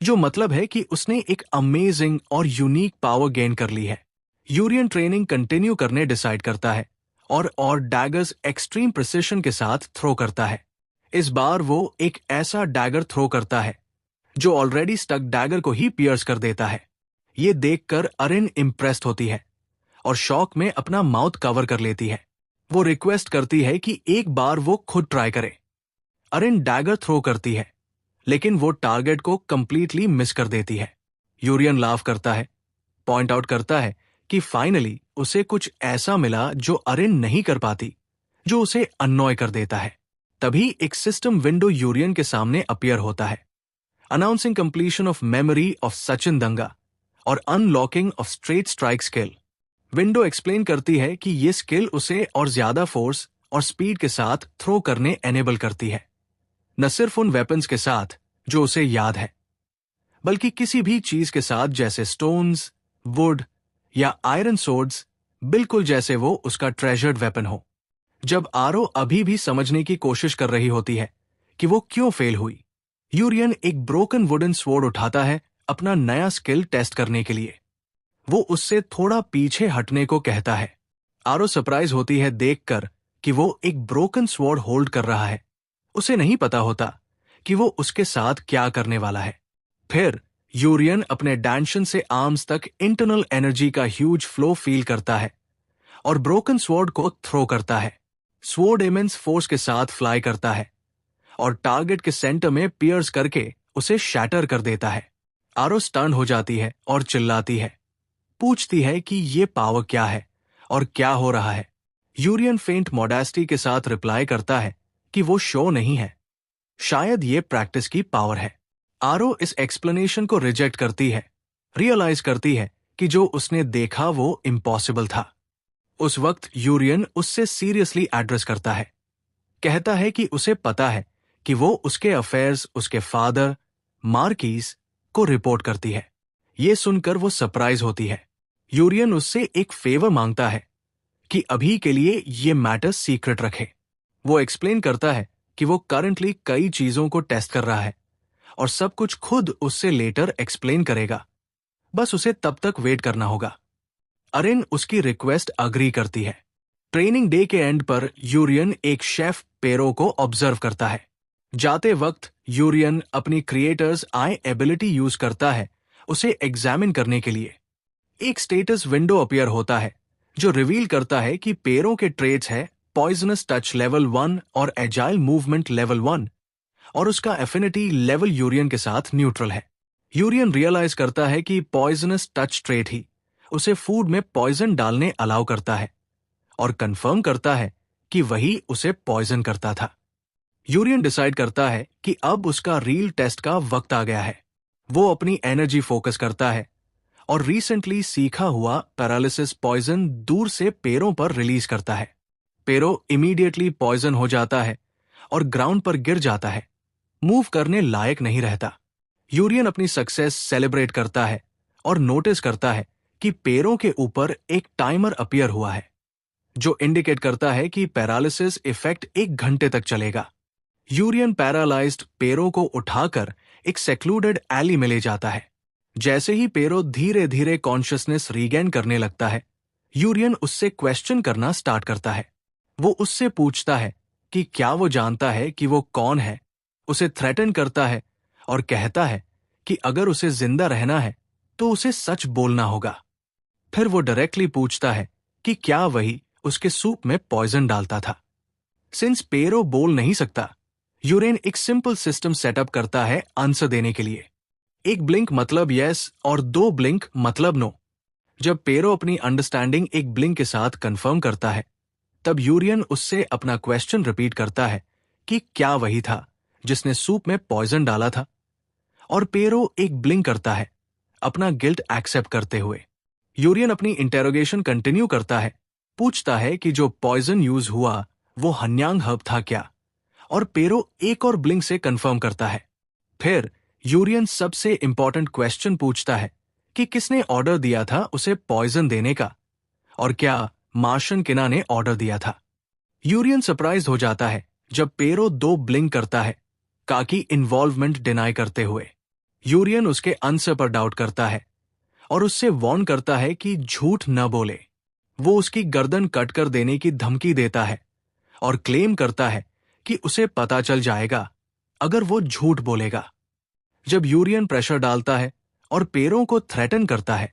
जो मतलब है कि उसने एक अमेजिंग और यूनिक पावर गेन कर ली है। यूरियन ट्रेनिंग कंटिन्यू करने डिसाइड करता है और डैगर्स एक्सट्रीम प्रिसिशन के साथ थ्रो करता है। इस बार वो एक ऐसा डैगर थ्रो करता है जो ऑलरेडी स्टक डैगर को ही पियर्स कर देता है। ये देखकर अरिन इम्प्रेस्ड होती है और शॉक में अपना माउथ कवर कर लेती है। वो रिक्वेस्ट करती है कि एक बार वो खुद ट्राई करे। अरिन डैगर थ्रो करती है, लेकिन वो टारगेट को कंप्लीटली मिस कर देती है। यूरियन लाफ करता है, पॉइंट आउट करता है कि फाइनली उसे कुछ ऐसा मिला जो अरिन नहीं कर पाती, जो उसे अननॉय कर देता है। तभी एक सिस्टम विंडो यूरियन के सामने अपीयर होता है, announcing completion of memory of Sachin दंगा और unlocking of straight strike skill. Window explain करती है कि ये स्किल उसे और ज्यादा फोर्स और स्पीड के साथ थ्रो करने एनेबल करती है, न सिर्फ उन वेपन्स के साथ जो उसे याद है, बल्कि किसी भी चीज के साथ जैसे स्टोन्स, वुड या आयरन सोर्ड्स, बिल्कुल जैसे वो उसका ट्रेजर्ड वेपन हो। जब आरो अभी भी समझने की कोशिश कर रही होती है कि वो क्यों फेल हुई, यूरियन एक ब्रोकन वुडन स्वॉर्ड उठाता है अपना नया स्किल टेस्ट करने के लिए। वो उससे थोड़ा पीछे हटने को कहता है। आरो सरप्राइज होती है देखकर कि वो एक ब्रोकन स्वॉर्ड होल्ड कर रहा है। उसे नहीं पता होता कि वो उसके साथ क्या करने वाला है। फिर यूरियन अपने डैंशन से आर्म्स तक इंटरनल एनर्जी का ह्यूज फ्लो फील करता है और ब्रोकन स्वॉर्ड को थ्रो करता है। स्वॉर्ड इमेंस फोर्स के साथ फ्लाई करता है और टारगेट के सेंटर में पियर्स करके उसे शैटर कर देता है। आरो स्टन हो जाती है और चिल्लाती है, पूछती है कि ये पावर क्या है और क्या हो रहा है। यूरियन फेंट मॉडेस्टी के साथ रिप्लाई करता है कि वो शो नहीं है, शायद ये प्रैक्टिस की पावर है। आरो इस एक्सप्लेनेशन को रिजेक्ट करती है, रियलाइज करती है कि जो उसने देखा वो इम्पॉसिबल था। उस वक्त यूरियन उससे सीरियसली एड्रेस करता है, कहता है कि उसे पता है कि वो उसके अफेयर्स उसके फादर मार्कीज को रिपोर्ट करती है। ये सुनकर वो सरप्राइज होती है। यूरियन उससे एक फेवर मांगता है कि अभी के लिए ये मैटर सीक्रेट रखे। वो एक्सप्लेन करता है कि वो करंटली कई चीजों को टेस्ट कर रहा है और सब कुछ खुद उससे लेटर एक्सप्लेन करेगा, बस उसे तब तक वेट करना होगा। अरिन उसकी रिक्वेस्ट अग्री करती है। ट्रेनिंग डे के एंड पर यूरियन एक शेफ पेरो को ऑब्जर्व करता है। जाते वक्त यूरियन अपनी क्रिएटर्स आई एबिलिटी यूज करता है उसे एग्जामिन करने के लिए। एक स्टेटस विंडो अपीयर होता है जो रिवील करता है कि पेरो के ट्रेट्स है पॉइजनस टच लेवल 1 और एजाइल मूवमेंट लेवल 1 और उसका एफिनिटी लेवल यूरियन के साथ न्यूट्रल है। यूरियन रियलाइज करता है कि पॉइजनस टच ट्रेट ही उसे फूड में पॉइजन डालने अलाउ करता है और कंफर्म करता है कि वही उसे पॉइजन करता था। यूरियन डिसाइड करता है कि अब उसका रील टेस्ट का वक्त आ गया है। वो अपनी एनर्जी फोकस करता है और रिसेंटली सीखा हुआ पैरालिसिस पॉइजन दूर से पेरों पर रिलीज करता है। पेरो इमीडिएटली पॉइजन हो जाता है और ग्राउंड पर गिर जाता है, मूव करने लायक नहीं रहता। यूरियन अपनी सक्सेस सेलिब्रेट करता है और नोटिस करता है कि पेरों के ऊपर एक टाइमर अपीयर हुआ है जो इंडिकेट करता है कि पैरालिसिस इफेक्ट 1 घंटे तक चलेगा। यूरियन पैरालाइज्ड पेरो को उठाकर एक सेक्लूडेड एली में ले जाता है। जैसे ही पेरो धीरे धीरे कॉन्शियसनेस रीगेन करने लगता है, यूरियन उससे क्वेश्चन करना स्टार्ट करता है। वो उससे पूछता है कि क्या वो जानता है कि वो कौन है, उसे थ्रेटन करता है और कहता है कि अगर उसे जिंदा रहना है तो उसे सच बोलना होगा। फिर वो डायरेक्टली पूछता है कि क्या वही उसके सूप में पॉइजन डालता था। सिंस पेरो बोल नहीं सकता, यूरियन एक सिंपल सिस्टम सेटअप करता है आंसर देने के लिए। एक ब्लिंक मतलब यस और 2 ब्लिंक मतलब नो। जब पेरो अपनी अंडरस्टैंडिंग एक ब्लिंक के साथ कंफर्म करता है, तब यूरियन उससे अपना क्वेश्चन रिपीट करता है कि क्या वही था जिसने सूप में पॉइजन डाला था, और पेरो एक ब्लिंक करता है अपना गिल्ट एक्सेप्ट करते हुए। यूरियन अपनी इंटेरोगेशन कंटिन्यू करता है, पूछता है कि जो पॉइजन यूज हुआ वो हन्यांग हर्ब था क्या, और पेरो एक और ब्लिंक से कंफर्म करता है। फिर यूरियन सबसे इंपॉर्टेंट क्वेश्चन पूछता है कि किसने ऑर्डर दिया था उसे पॉइजन देने का, और क्या मार्शन किना ने ऑर्डर दिया था। यूरियन सरप्राइज हो जाता है जब पेरो 2 ब्लिंक करता है, काकी इन्वॉल्वमेंट डिनाई करते हुए। यूरियन उसके आंसर पर डाउट करता है और उससे वार्न करता है कि झूठ न बोले। वो उसकी गर्दन कट कर देने की धमकी देता है और क्लेम करता है कि उसे पता चल जाएगा अगर वो झूठ बोलेगा। जब यूरियन प्रेशर डालता है और पेरो को थ्रेटन करता है,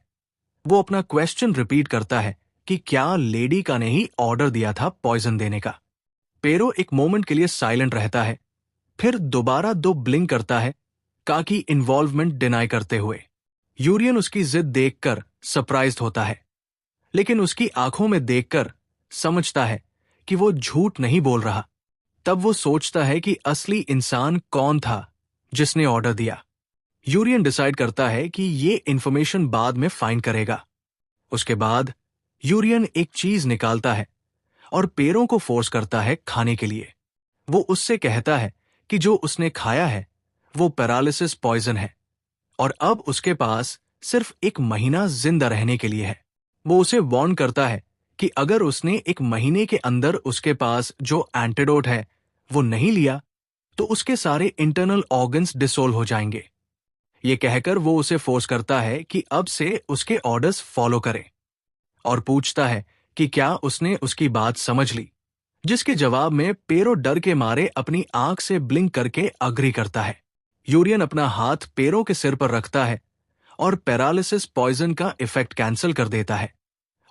वो अपना क्वेश्चन रिपीट करता है कि क्या लेडी का ने ही ऑर्डर दिया था पॉइजन देने का। पेरो एक मोमेंट के लिए साइलेंट रहता है, फिर दोबारा 2 ब्लिंक करता है, काकी इन्वॉल्वमेंट डिनाई करते हुए। यूरियन उसकी जिद देखकर सरप्राइज्ड होता है, लेकिन उसकी आंखों में देखकर समझता है कि वो झूठ नहीं बोल रहा। तब वो सोचता है कि असली इंसान कौन था जिसने ऑर्डर दिया। यूरियन डिसाइड करता है कि ये इंफॉर्मेशन बाद में फाइंड करेगा। उसके बाद यूरियन एक चीज निकालता है और पेरों को फोर्स करता है खाने के लिए। वो उससे कहता है कि जो उसने खाया है वो पैरालिसिस पॉइजन है और अब उसके पास सिर्फ 1 महीना जिंदा रहने के लिए है। वो उसे वार्न करता है कि अगर उसने 1 महीने के अंदर उसके पास जो एंटीडोट है वो नहीं लिया तो उसके सारे इंटरनल ऑर्गन्स डिसोल्व हो जाएंगे। ये कहकर वो उसे फोर्स करता है कि अब से उसके ऑर्डर्स फॉलो करे और पूछता है कि क्या उसने उसकी बात समझ ली, जिसके जवाब में पेरो डर के मारे अपनी आंख से ब्लिंक करके अग्री करता है। यूरियन अपना हाथ पेरो के सिर पर रखता है और पैरालिसिस पॉइजन का इफेक्ट कैंसिल कर देता है,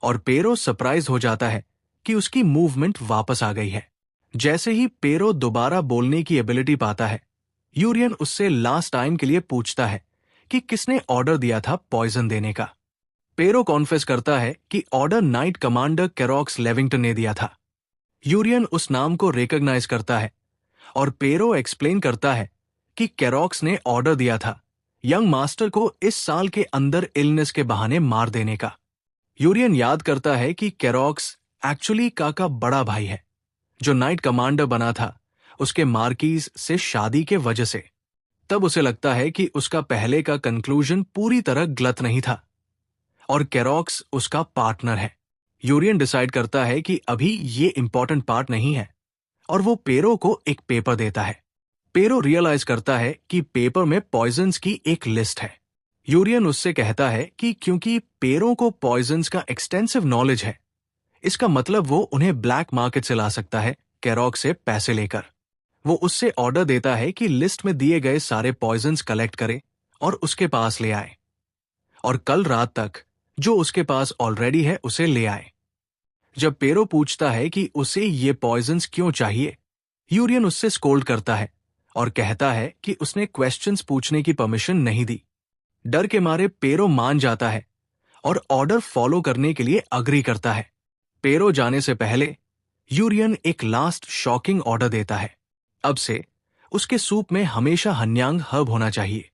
और पेरो सरप्राइज हो जाता है कि उसकी मूवमेंट वापस आ गई है। जैसे ही पेरो दोबारा बोलने की एबिलिटी पाता है, यूरियन उससे लास्ट टाइम के लिए पूछता है कि किसने ऑर्डर दिया था पॉइजन देने का। पेरो कॉन्फेस करता है कि ऑर्डर नाइट कमांडर कैरॉक्स लेविंगटन ने दिया था। यूरियन उस नाम को रिकॉग्नाइज करता है और पेरो एक्सप्लेन करता है कि कैरॉक्स ने ऑर्डर दिया था यंग मास्टर को इस साल के अंदर इलनेस के बहाने मार देने का। यूरियन याद करता है कि कैरॉक्स एक्चुअली का बड़ा भाई है, जो नाइट कमांडर बना था उसके मार्कीज से शादी के वजह से। तब उसे लगता है कि उसका पहले का कंक्लूजन पूरी तरह गलत नहीं था और केरोक्स उसका पार्टनर है। यूरियन डिसाइड करता है कि अभी ये इंपॉर्टेंट पार्ट नहीं है और वो पेरो को एक पेपर देता है। पेरो रियलाइज करता है कि पेपर में पॉइजन्स की एक लिस्ट है। यूरियन उससे कहता है कि क्योंकि पेरो को पॉइजन्स का एक्सटेंसिव नॉलेज है, इसका मतलब वो उन्हें ब्लैक मार्केट से ला सकता है केरोक्स से पैसे लेकर। वो उससे ऑर्डर देता है कि लिस्ट में दिए गए सारे पॉइजन्स कलेक्ट करे और उसके पास ले आए और कल रात तक जो उसके पास ऑलरेडी है उसे ले आए। जब पेरो पूछता है कि उसे ये पॉइजन्स क्यों चाहिए, यूरियन उससे स्कोल्ड करता है और कहता है कि उसने क्वेश्चंस पूछने की परमिशन नहीं दी। डर के मारे पेरो मान जाता है और ऑर्डर फॉलो करने के लिए अग्री करता है। पेरो जाने से पहले यूरियन एक लास्ट शॉकिंग ऑर्डर देता है। अब से उसके सूप में हमेशा हन्यांग हर्ब होना चाहिए।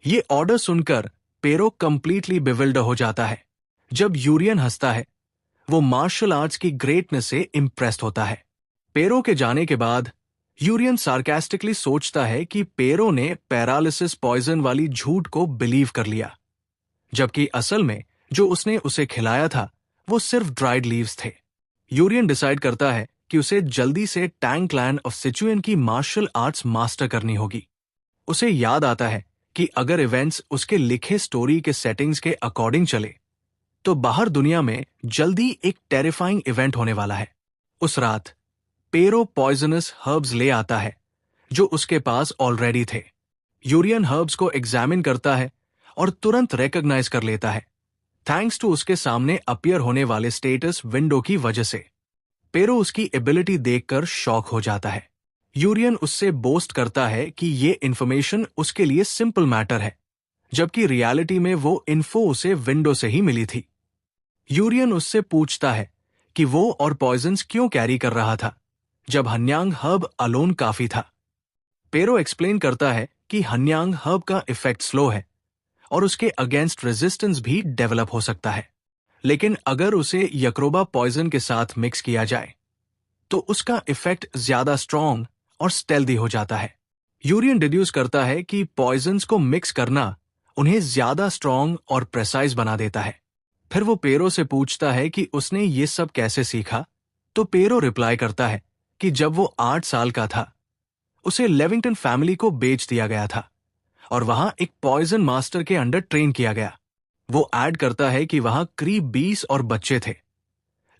ये ऑर्डर सुनकर पेरो कंप्लीटली बिविल्डर हो जाता है। जब यूरियन हंसता है, वो मार्शल आर्ट्स की ग्रेटनेस से इंप्रेस्ड होता है। पेरो के जाने के बाद यूरियन सार्कास्टिकली सोचता है कि पेरो ने पैरालिसिस पॉइजन वाली झूठ को बिलीव कर लिया, जबकि असल में जो उसने उसे खिलाया था वो सिर्फ ड्राइड लीव्स थे। यूरियन डिसाइड करता है कि उसे जल्दी से टैंग क्लैन ऑफ सिचुएन की मार्शल आर्ट्स मास्टर करनी होगी। उसे याद आता है कि अगर इवेंट्स उसके लिखे स्टोरी के सेटिंग्स के अकॉर्डिंग चले तो बाहर दुनिया में जल्दी एक टेरिफाइंग इवेंट होने वाला है। उस रात पेरो पॉइजनस हर्ब्स ले आता है जो उसके पास ऑलरेडी थे। यूरियन हर्ब्स को एग्जामिन करता है और तुरंत रिकॉग्नाइज कर लेता है, थैंक्स टू उसके सामने अपीयर होने वाले स्टेटस विंडो की वजह से। पेरो उसकी एबिलिटी देखकर शॉक हो जाता है। यूरियन उससे बोस्ट करता है कि ये इंफॉर्मेशन उसके लिए सिंपल मैटर है, जबकि रियलिटी में वो इन्फो उसे विंडो से ही मिली थी। यूरियन उससे पूछता है कि वो और पॉइजन्स क्यों कैरी कर रहा था जब हन्यांग हर्ब अलोन काफी था। पेरो एक्सप्लेन करता है कि हन्यांग हर्ब का इफेक्ट स्लो है और उसके अगेंस्ट रेजिस्टेंस भी डेवलप हो सकता है, लेकिन अगर उसे यक्रोबा पॉइजन के साथ मिक्स किया जाए तो उसका इफेक्ट ज्यादा स्ट्रॉन्ग और स्टेल्दी हो जाता है। यूरियन डिड्यूस करता है कि पॉइजन्स को मिक्स करना उन्हें ज्यादा स्ट्रॉन्ग और प्रेसाइज बना देता है। फिर वो पेरो से पूछता है कि उसने ये सब कैसे सीखा, तो पेरो रिप्लाई करता है कि जब वो 8 साल का था उसे लेविंगटन फैमिली को बेच दिया गया था और वहां एक पॉइजन मास्टर के अंडर ट्रेन किया गया। वो ऐड करता है कि वहां करीब 20 और बच्चे थे,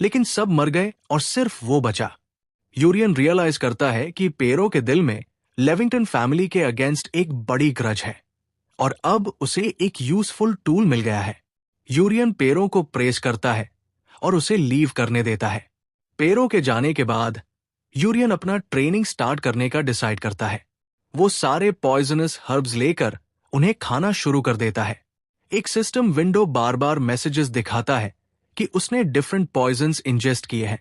लेकिन सब मर गए और सिर्फ वो बचा। यूरियन रियलाइज करता है कि पेरो के दिल में लेविंगटन फैमिली के अगेंस्ट एक बड़ी ग्रज है और अब उसे एक यूजफुल टूल मिल गया है। यूरियन पेरो को प्रेस करता है और उसे लीव करने देता है। पेरो के जाने के बाद यूरियन अपना ट्रेनिंग स्टार्ट करने का डिसाइड करता है। वो सारे पॉइजनस हर्ब्स लेकर उन्हें खाना शुरू कर देता है। एक सिस्टम विंडो बार बार मैसेजेस दिखाता है कि उसने डिफरेंट पॉइजन्स इंजेस्ट किए हैं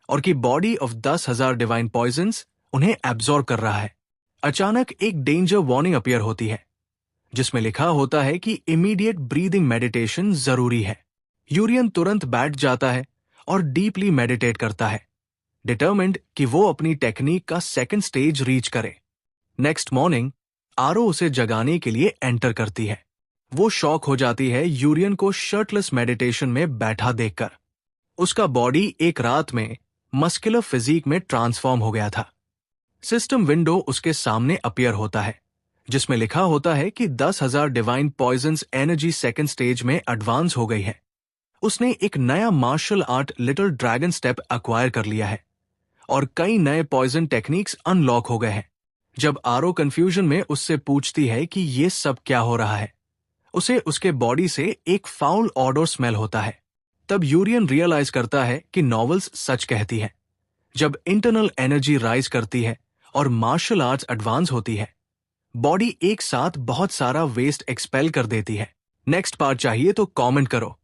और कि बॉडी ऑफ 10,000 डिवाइन पॉइजन्स उन्हें एब्जॉर्ब कर रहा है। अचानक एक डेंजर वार्निंग अपीयर होती है जिसमें लिखा होता है कि इमीडिएट ब्रीदिंग मेडिटेशन जरूरी है। यूरियन तुरंत बैठ जाता है और डीपली मेडिटेट करता है, डिटर्मिन्ड कि वो अपनी टेक्निक का सेकंड स्टेज रीच करे। नेक्स्ट मॉर्निंग आरो उसे जगाने के लिए एंटर करती है। वो शॉक हो जाती है यूरियन को शर्टलेस मेडिटेशन में बैठा देखकर। उसका बॉडी एक रात में मस्कुलर फिजिक में ट्रांसफॉर्म हो गया था। सिस्टम विंडो उसके सामने अपीयर होता है जिसमें लिखा होता है कि 10,000 divine poisons energy second stage में एडवांस हो गई है। उसने एक नया martial art little dragon step acquire कर लिया है और कई नए पॉइजन टेक्निक्स अनलॉक हो गए हैं। जब आरो कंफ्यूजन में उससे पूछती है कि ये सब क्या हो रहा है, उसे उसके बॉडी से एक फाउल ऑडर स्मेल होता है। तब यूरियन रियलाइज करता है कि नॉवेल्स सच कहती है, जब इंटरनल एनर्जी राइज करती है और मार्शल आर्ट्स एडवांस होती है, बॉडी एक साथ बहुत सारा वेस्ट एक्सपेल कर देती है। नेक्स्ट पार्ट चाहिए तो कमेंट करो।